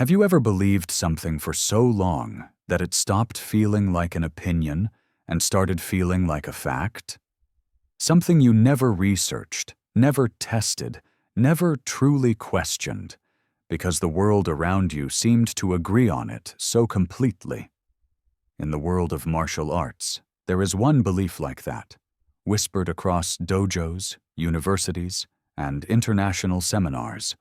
Have you ever believed something for so long that it stopped feeling like an opinion and started feeling like a fact? Something you never researched, never tested, never truly questioned, because the world around you seemed to agree on it so completely. In the world of martial arts, there is one belief like that, whispered across dojos, universities, and international seminars.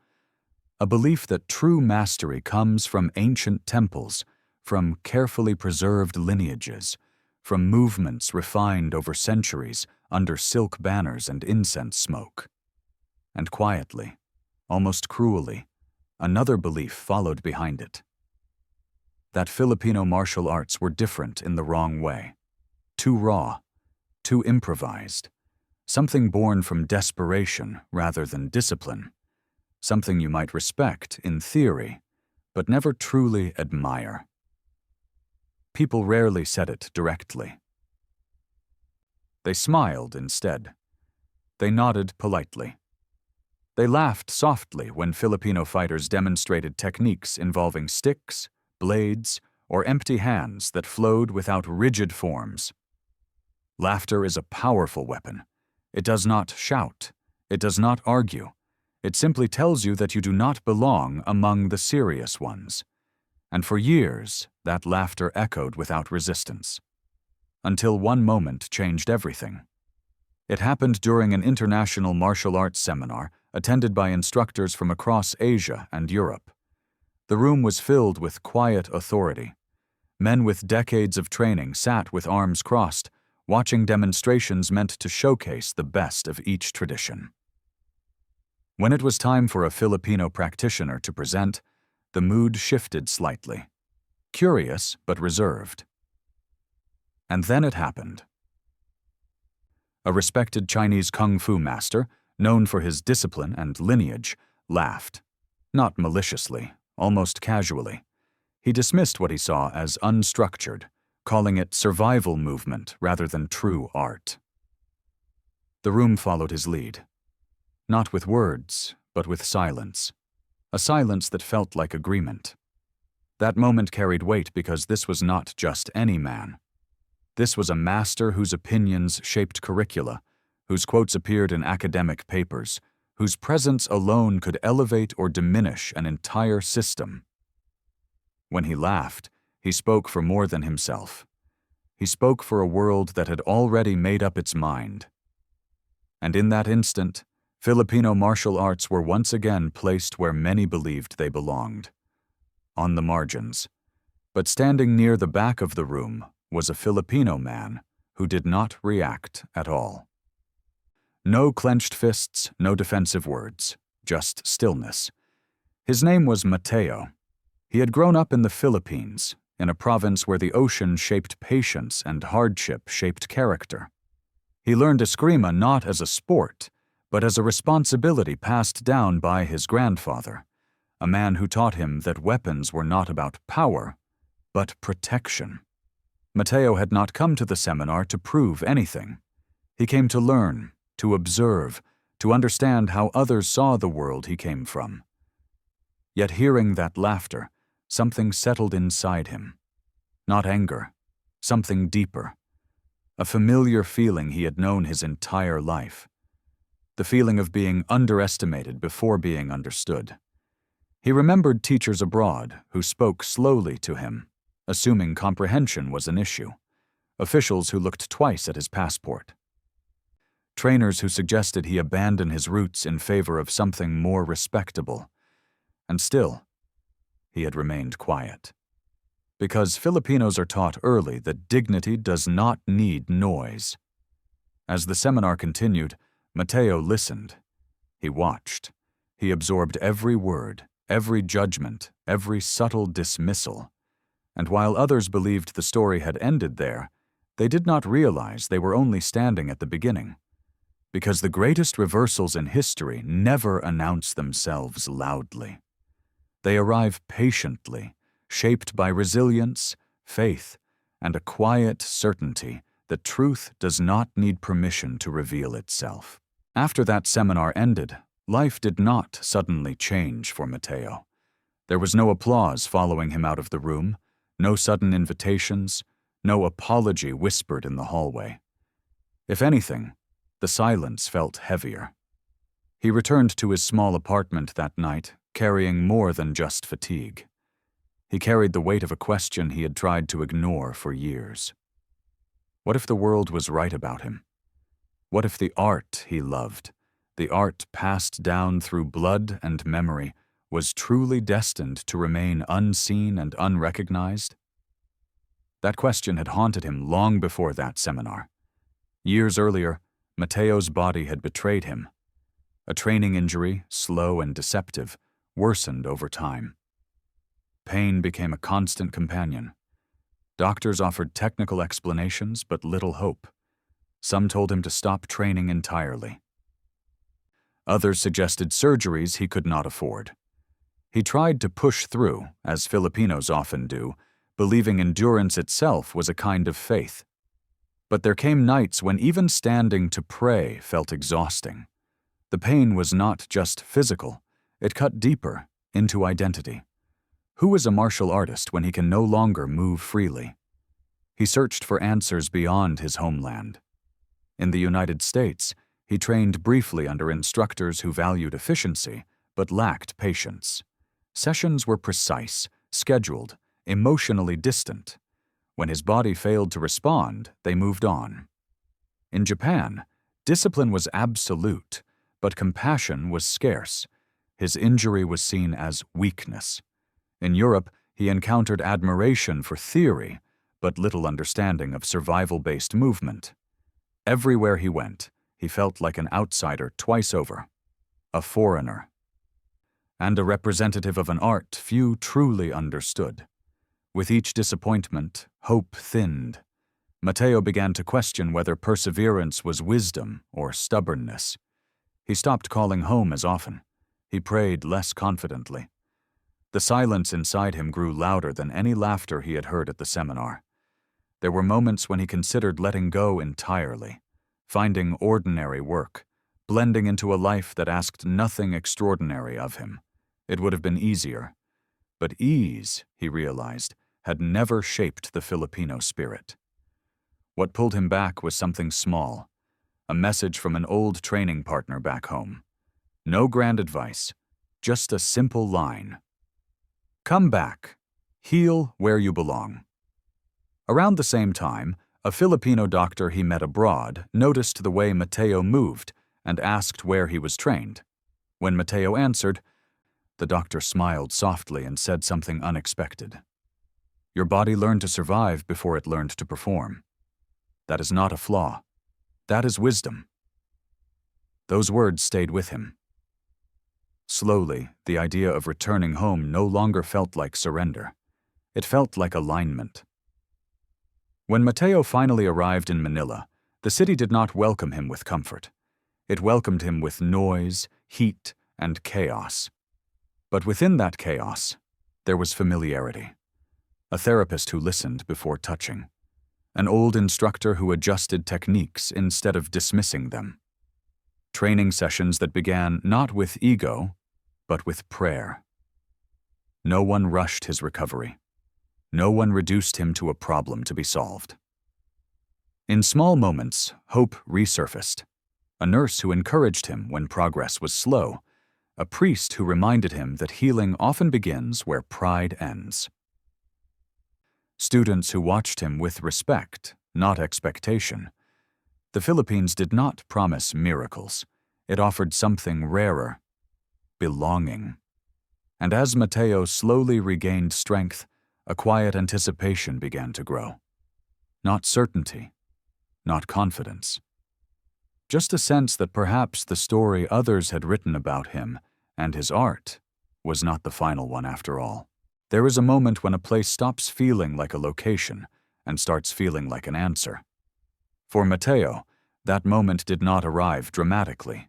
A belief that true mastery comes from ancient temples, from carefully preserved lineages, from movements refined over centuries under silk banners and incense smoke. And quietly, almost cruelly, another belief followed behind it. That Filipino martial arts were different in the wrong way. Too raw, too improvised, something born from desperation rather than discipline. Something you might respect in theory, but never truly admire. People rarely said it directly. They smiled instead. They nodded politely. They laughed softly when Filipino fighters demonstrated techniques involving sticks, blades, or empty hands that flowed without rigid forms. Laughter is a powerful weapon. It does not shout. It does not argue. It simply tells you that you do not belong among the serious ones. And for years, that laughter echoed without resistance. Until one moment changed everything. It happened during an international martial arts seminar attended by instructors from across Asia and Europe. The room was filled with quiet authority. Men with decades of training sat with arms crossed, watching demonstrations meant to showcase the best of each tradition. When it was time for a Filipino practitioner to present, the mood shifted slightly. Curious, but reserved. And then it happened. A respected Chinese kung fu master, known for his discipline and lineage, laughed. Not maliciously, almost casually. He dismissed what he saw as unstructured, calling it survival movement rather than true art. The room followed his lead. Not with words, but with silence. A silence that felt like agreement. That moment carried weight because this was not just any man. This was a master whose opinions shaped curricula, whose quotes appeared in academic papers, whose presence alone could elevate or diminish an entire system. When he laughed, he spoke for more than himself. He spoke for a world that had already made up its mind. And in that instant, Filipino martial arts were once again placed where many believed they belonged, on the margins. But standing near the back of the room was a Filipino man who did not react at all. No clenched fists, no defensive words, just stillness. His name was Mateo. He had grown up in the Philippines, in a province where the ocean shaped patience and hardship shaped character. He learned Eskrima not as a sport, but as a responsibility passed down by his grandfather, a man who taught him that weapons were not about power, but protection. Mateo had not come to the seminar to prove anything. He came to learn, to observe, to understand how others saw the world he came from. Yet hearing that laughter, something settled inside him. Not anger, something deeper. A familiar feeling he had known his entire life. The feeling of being underestimated before being understood. He remembered teachers abroad who spoke slowly to him, assuming comprehension was an issue. Officials who looked twice at his passport. Trainers who suggested he abandon his roots in favor of something more respectable. And still, he had remained quiet. Because Filipinos are taught early that dignity does not need noise. As the seminar continued, Mateo listened. He watched. He absorbed every word, every judgment, every subtle dismissal. And while others believed the story had ended there, they did not realize they were only standing at the beginning. Because the greatest reversals in history never announce themselves loudly. They arrive patiently, shaped by resilience, faith, and a quiet certainty that truth does not need permission to reveal itself. After that seminar ended, life did not suddenly change for Mateo. There was no applause following him out of the room, no sudden invitations, no apology whispered in the hallway. If anything, the silence felt heavier. He returned to his small apartment that night, carrying more than just fatigue. He carried the weight of a question he had tried to ignore for years. What if the world was right about him? What if the art he loved, the art passed down through blood and memory, was truly destined to remain unseen and unrecognized? That question had haunted him long before that seminar. Years earlier, Matteo's body had betrayed him. A training injury, slow and deceptive, worsened over time. Pain became a constant companion. Doctors offered technical explanations, but little hope. Some told him to stop training entirely. Others suggested surgeries he could not afford. He tried to push through, as Filipinos often do, believing endurance itself was a kind of faith. But there came nights when even standing to pray felt exhausting. The pain was not just physical, it cut deeper into identity. Who is a martial artist when he can no longer move freely? He searched for answers beyond his homeland. In the United States, he trained briefly under instructors who valued efficiency but lacked patience. Sessions were precise, scheduled, emotionally distant. When his body failed to respond, they moved on. In Japan, discipline was absolute, but compassion was scarce. His injury was seen as weakness. In Europe, he encountered admiration for theory, but little understanding of survival-based movement. Everywhere he went, he felt like an outsider twice over, a foreigner, and a representative of an art few truly understood. With each disappointment, hope thinned. Matteo began to question whether perseverance was wisdom or stubbornness. He stopped calling home as often. He prayed less confidently. The silence inside him grew louder than any laughter he had heard at the seminar. There were moments when he considered letting go entirely, finding ordinary work, blending into a life that asked nothing extraordinary of him. It would have been easier. But ease, he realized, had never shaped the Filipino spirit. What pulled him back was something small, a message from an old training partner back home. No grand advice, just a simple line. Come back. Heal where you belong. Around the same time, a Filipino doctor he met abroad noticed the way Matteo moved and asked where he was trained. When Matteo answered, the doctor smiled softly and said something unexpected. Your body learned to survive before it learned to perform. That is not a flaw. That is wisdom. Those words stayed with him. Slowly, the idea of returning home no longer felt like surrender. It felt like alignment. When Matteo finally arrived in Manila, the city did not welcome him with comfort. It welcomed him with noise, heat, and chaos. But within that chaos, there was familiarity. A therapist who listened before touching. An old instructor who adjusted techniques instead of dismissing them. Training sessions that began not with ego, but with prayer. No one rushed his recovery. No one reduced him to a problem to be solved. In small moments, hope resurfaced. A nurse who encouraged him when progress was slow. A priest who reminded him that healing often begins where pride ends. Students who watched him with respect, not expectation. The Philippines did not promise miracles. It offered something rarer, belonging. And as Matteo slowly regained strength, a quiet anticipation began to grow. Not certainty, not confidence. Just a sense that perhaps the story others had written about him and his art was not the final one after all. There is a moment when a place stops feeling like a location and starts feeling like an answer. For Matteo, that moment did not arrive dramatically.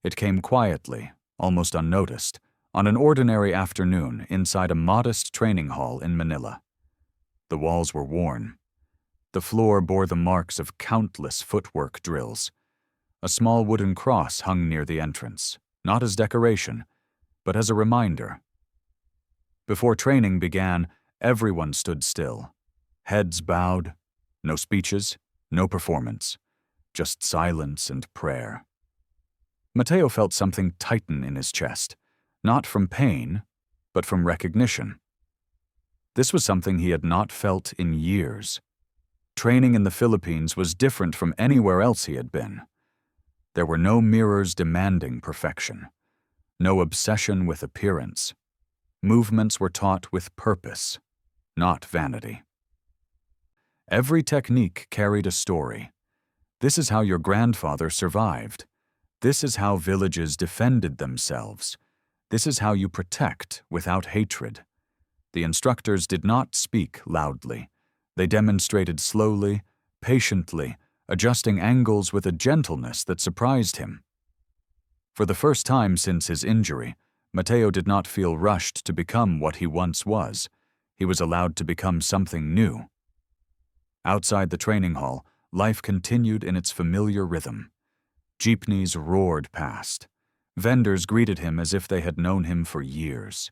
It came quietly, almost unnoticed, on an ordinary afternoon inside a modest training hall in Manila. The walls were worn. The floor bore the marks of countless footwork drills. A small wooden cross hung near the entrance, not as decoration, but as a reminder. Before training began, everyone stood still. Heads bowed, no speeches, no performance, just silence and prayer. Matteo felt something tighten in his chest, not from pain, but from recognition. This was something he had not felt in years. Training in the Philippines was different from anywhere else he had been. There were no mirrors demanding perfection, no obsession with appearance. Movements were taught with purpose, not vanity. Every technique carried a story. This is how your grandfather survived. This is how villages defended themselves. This is how you protect without hatred. The instructors did not speak loudly. They demonstrated slowly, patiently, adjusting angles with a gentleness that surprised him. For the first time since his injury, Matteo did not feel rushed to become what he once was. He was allowed to become something new. Outside the training hall, life continued in its familiar rhythm. Jeepneys roared past. Vendors greeted him as if they had known him for years.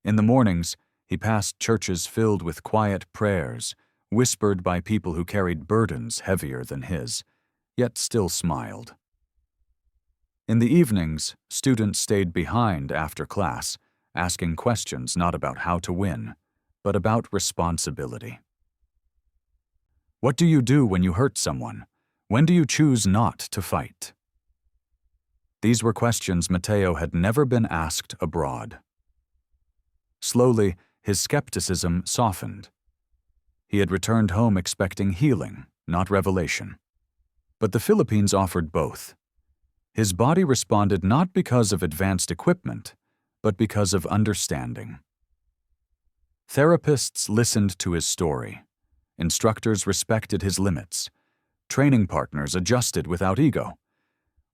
In the mornings, he passed churches filled with quiet prayers, whispered by people who carried burdens heavier than his, yet still smiled. In the evenings, students stayed behind after class, asking questions not about how to win, but about responsibility. What do you do when you hurt someone? When do you choose not to fight? These were questions Matteo had never been asked abroad. Slowly, his skepticism softened. He had returned home expecting healing, not revelation. But the Philippines offered both. His body responded not because of advanced equipment, but because of understanding. Therapists listened to his story. Instructors respected his limits. Training partners adjusted without ego.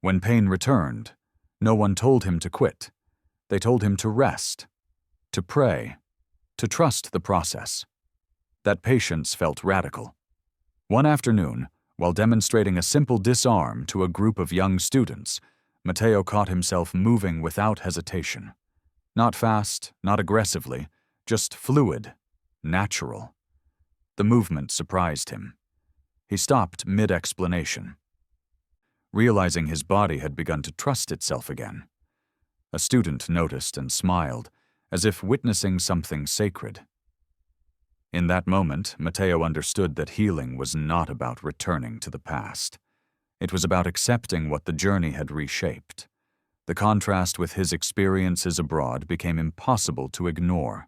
When pain returned, no one told him to quit. They told him to rest, to pray, to trust the process. That patience felt radical. One afternoon, while demonstrating a simple disarm to a group of young students, Matteo caught himself moving without hesitation. Not fast, not aggressively, just fluid, natural. The movement surprised him. He stopped mid-explanation, realizing his body had begun to trust itself again. A student noticed and smiled, as if witnessing something sacred. In that moment, Matteo understood that healing was not about returning to the past. It was about accepting what the journey had reshaped. The contrast with his experiences abroad became impossible to ignore.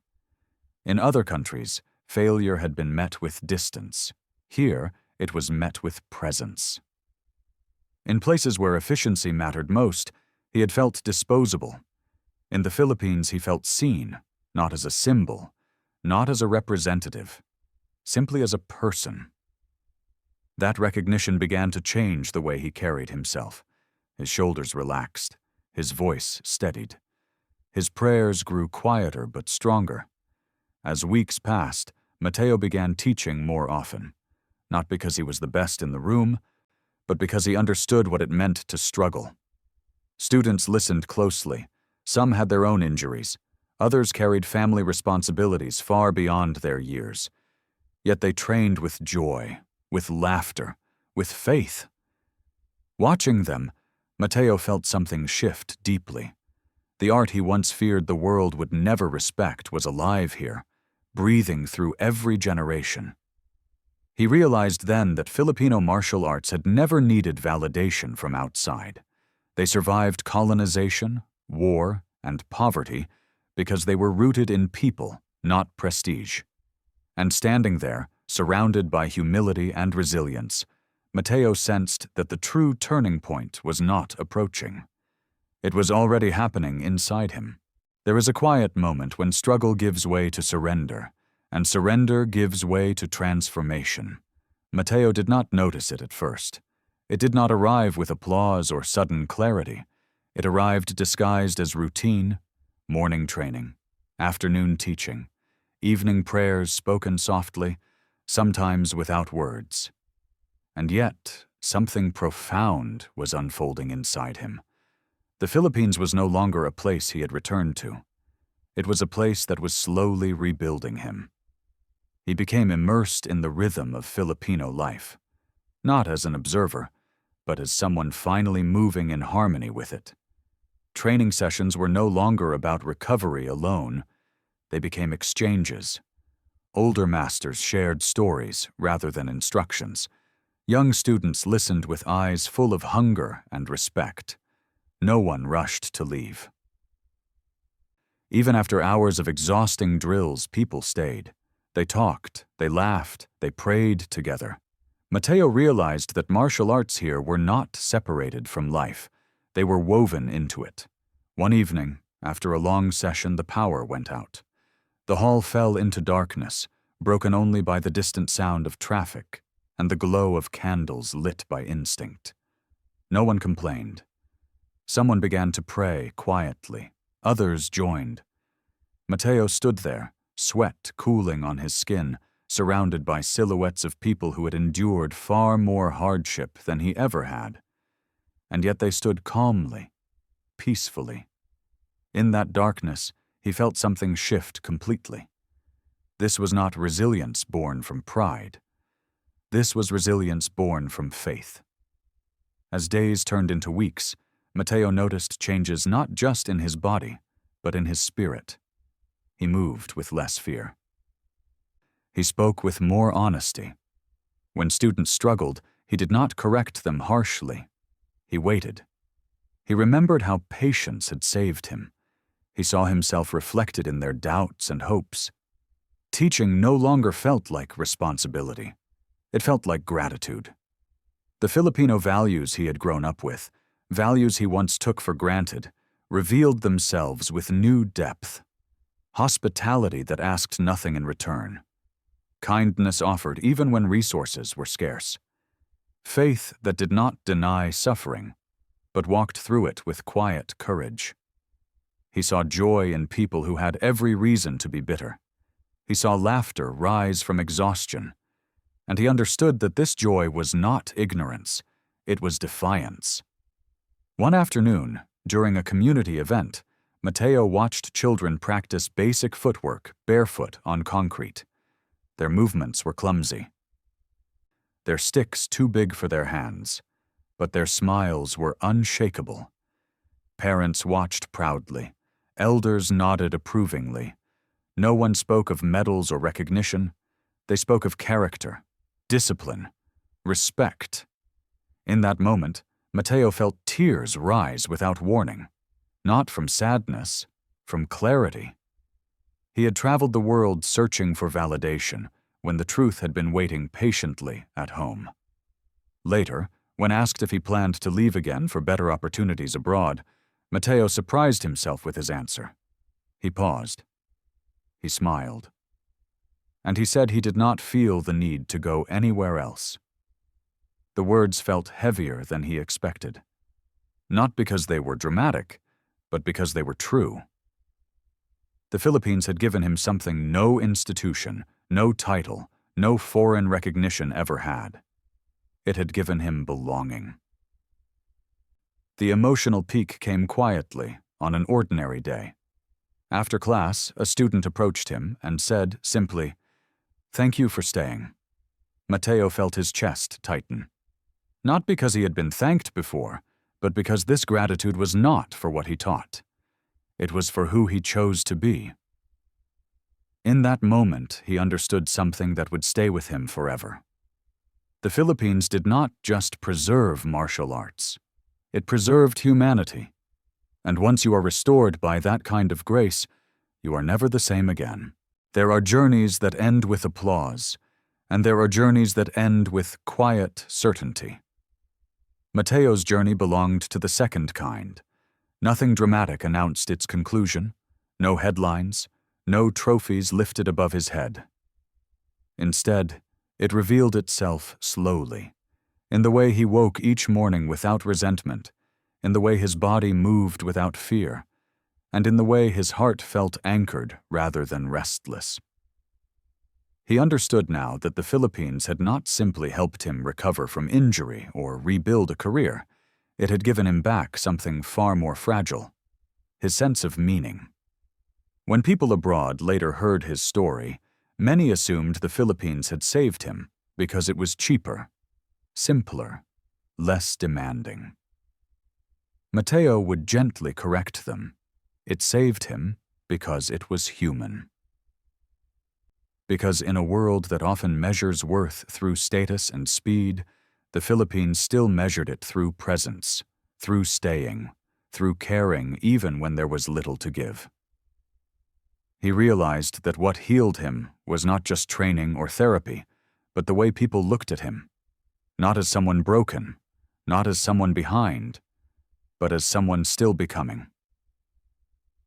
In other countries, failure had been met with distance. Here, it was met with presence. In places where efficiency mattered most, he had felt disposable. In the Philippines, he felt seen, not as a symbol, not as a representative, simply as a person. That recognition began to change the way he carried himself. His shoulders relaxed, his voice steadied. His prayers grew quieter but stronger. As weeks passed, Matteo began teaching more often, not because he was the best in the room, but because he understood what it meant to struggle. Students listened closely. Some had their own injuries. Others carried family responsibilities far beyond their years. Yet they trained with joy, with laughter, with faith. Watching them, Matteo felt something shift deeply. The art he once feared the world would never respect was alive here, breathing through every generation. He realized then that Filipino martial arts had never needed validation from outside. They survived colonization, war, and poverty because they were rooted in people, not prestige. And standing there, surrounded by humility and resilience, Matteo sensed that the true turning point was not approaching. It was already happening inside him. There is a quiet moment when struggle gives way to surrender, and surrender gives way to transformation. Matteo did not notice it at first. It did not arrive with applause or sudden clarity. It arrived disguised as routine, morning training, afternoon teaching, evening prayers spoken softly, sometimes without words. And yet, something profound was unfolding inside him. The Philippines was no longer a place he had returned to. It was a place that was slowly rebuilding him. He became immersed in the rhythm of Filipino life, not as an observer, but as someone finally moving in harmony with it. Training sessions were no longer about recovery alone. They became exchanges. Older masters shared stories rather than instructions. Young students listened with eyes full of hunger and respect. No one rushed to leave. Even after hours of exhausting drills, people stayed. They talked, they laughed, they prayed together. Mateo realized that martial arts here were not separated from life. They were woven into it. One evening, after a long session, the power went out. The hall fell into darkness, broken only by the distant sound of traffic and the glow of candles lit by instinct. No one complained. Someone began to pray quietly. Others joined. Mateo stood there, sweat cooling on his skin, surrounded by silhouettes of people who had endured far more hardship than he ever had. And yet they stood calmly, peacefully. In that darkness, he felt something shift completely. This was not resilience born from pride. This was resilience born from faith. As days turned into weeks, Mateo noticed changes not just in his body, but in his spirit. He moved with less fear. He spoke with more honesty. When students struggled, he did not correct them harshly. He waited. He remembered how patience had saved him. He saw himself reflected in their doubts and hopes. Teaching no longer felt like responsibility. It felt like gratitude. The Filipino values he had grown up with, values he once took for granted, revealed themselves with new depth. Hospitality that asked nothing in return. Kindness offered even when resources were scarce. Faith that did not deny suffering, but walked through it with quiet courage. He saw joy in people who had every reason to be bitter. He saw laughter rise from exhaustion, and he understood that this joy was not ignorance, it was defiance. One afternoon, during a community event, Mateo watched children practice basic footwork barefoot on concrete. Their movements were clumsy. Their sticks too big for their hands, but their smiles were unshakable. Parents watched proudly. Elders nodded approvingly. No one spoke of medals or recognition. They spoke of character, discipline, respect. In that moment, Mateo felt tears rise without warning, not from sadness, from clarity. He had traveled the world searching for validation when the truth had been waiting patiently at home. Later, when asked if he planned to leave again for better opportunities abroad, Mateo surprised himself with his answer. He paused. He smiled. And he said he did not feel the need to go anywhere else. The words felt heavier than he expected. Not because they were dramatic, but because they were true. The Philippines had given him something no institution, no title, no foreign recognition ever had. It had given him belonging. The emotional peak came quietly on an ordinary day. After class, a student approached him and said simply, "Thank you for staying." Mateo felt his chest tighten. Not because he had been thanked before, but because this gratitude was not for what he taught. It was for who he chose to be. In that moment, he understood something that would stay with him forever. The Philippines did not just preserve martial arts. It preserved humanity. And once you are restored by that kind of grace, you are never the same again. There are journeys that end with applause, and there are journeys that end with quiet certainty. Mateo's journey belonged to the second kind. Nothing dramatic announced its conclusion, no headlines, no trophies lifted above his head. Instead, it revealed itself slowly, in the way he woke each morning without resentment, in the way his body moved without fear, and in the way his heart felt anchored rather than restless. He understood now that the Philippines had not simply helped him recover from injury or rebuild a career. It had given him back something far more fragile: his sense of meaning. When people abroad later heard his story, many assumed the Philippines had saved him because it was cheaper, simpler, less demanding. Mateo would gently correct them. It saved him because it was human. Because in a world that often measures worth through status and speed, the Philippines still measured it through presence, through staying, through caring even when there was little to give. He realized that what healed him was not just training or therapy, but the way people looked at him, not as someone broken, not as someone behind, but as someone still becoming.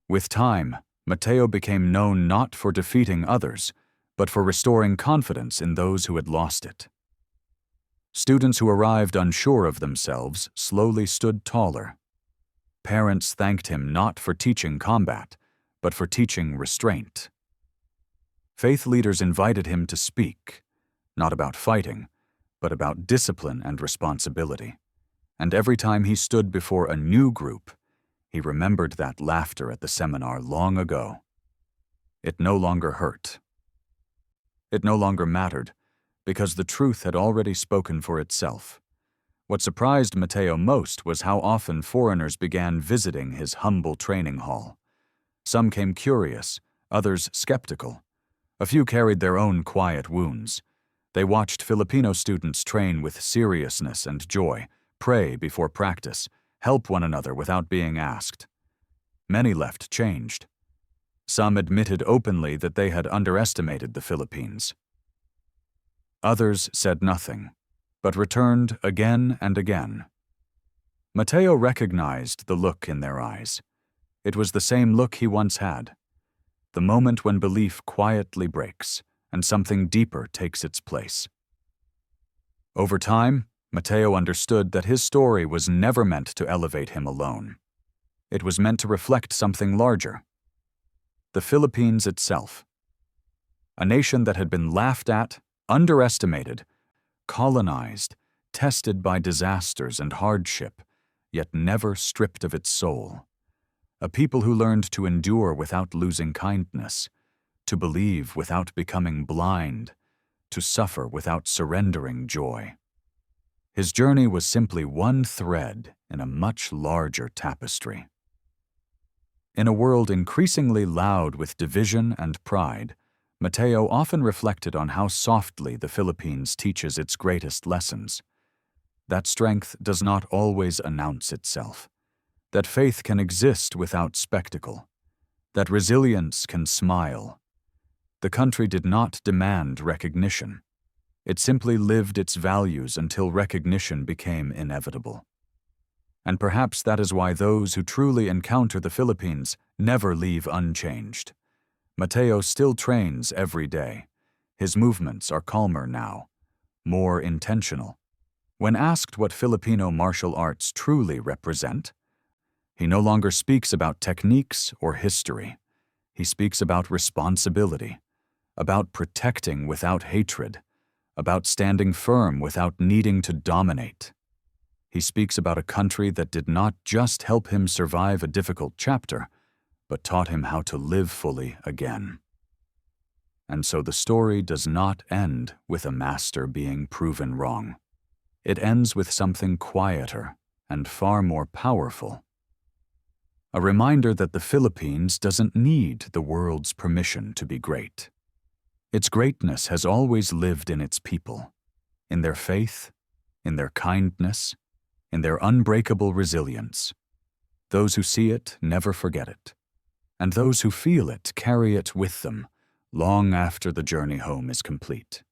With time, Mateo became known not for defeating others, but for restoring confidence in those who had lost it. Students who arrived unsure of themselves slowly stood taller. Parents thanked him not for teaching combat, but for teaching restraint. Faith leaders invited him to speak, not about fighting, but about discipline and responsibility. And every time he stood before a new group, he remembered that laughter at the seminar long ago. It no longer hurt. It no longer mattered, because the truth had already spoken for itself. What surprised Mateo most was how often foreigners began visiting his humble training hall. Some came curious, others skeptical. A few carried their own quiet wounds. They watched Filipino students train with seriousness and joy, pray before practice, help one another without being asked. Many left changed. Some admitted openly that they had underestimated the Philippines. Others said nothing, but returned again and again. Mateo recognized the look in their eyes. It was the same look he once had. The moment when belief quietly breaks and something deeper takes its place. Over time, Mateo understood that his story was never meant to elevate him alone. It was meant to reflect something larger. The Philippines itself. A nation that had been laughed at, underestimated, colonized, tested by disasters and hardship, yet never stripped of its soul. A people who learned to endure without losing kindness, to believe without becoming blind, to suffer without surrendering joy. His journey was simply one thread in a much larger tapestry. In a world increasingly loud with division and pride, Mateo often reflected on how softly the Philippines teaches its greatest lessons. That strength does not always announce itself. That faith can exist without spectacle. That resilience can smile. The country did not demand recognition. It simply lived its values until recognition became inevitable. And perhaps that is why those who truly encounter the Philippines never leave unchanged. Mateo still trains every day. His movements are calmer now, more intentional. When asked what Filipino martial arts truly represent, he no longer speaks about techniques or history. He speaks about responsibility, about protecting without hatred, about standing firm without needing to dominate. He speaks about a country that did not just help him survive a difficult chapter, but taught him how to live fully again. And so the story does not end with a master being proven wrong. It ends with something quieter and far more powerful. A reminder that the Philippines doesn't need the world's permission to be great. Its greatness has always lived in its people, in their faith, in their kindness, in their unbreakable resilience. Those who see it never forget it, and those who feel it carry it with them long after the journey home is complete.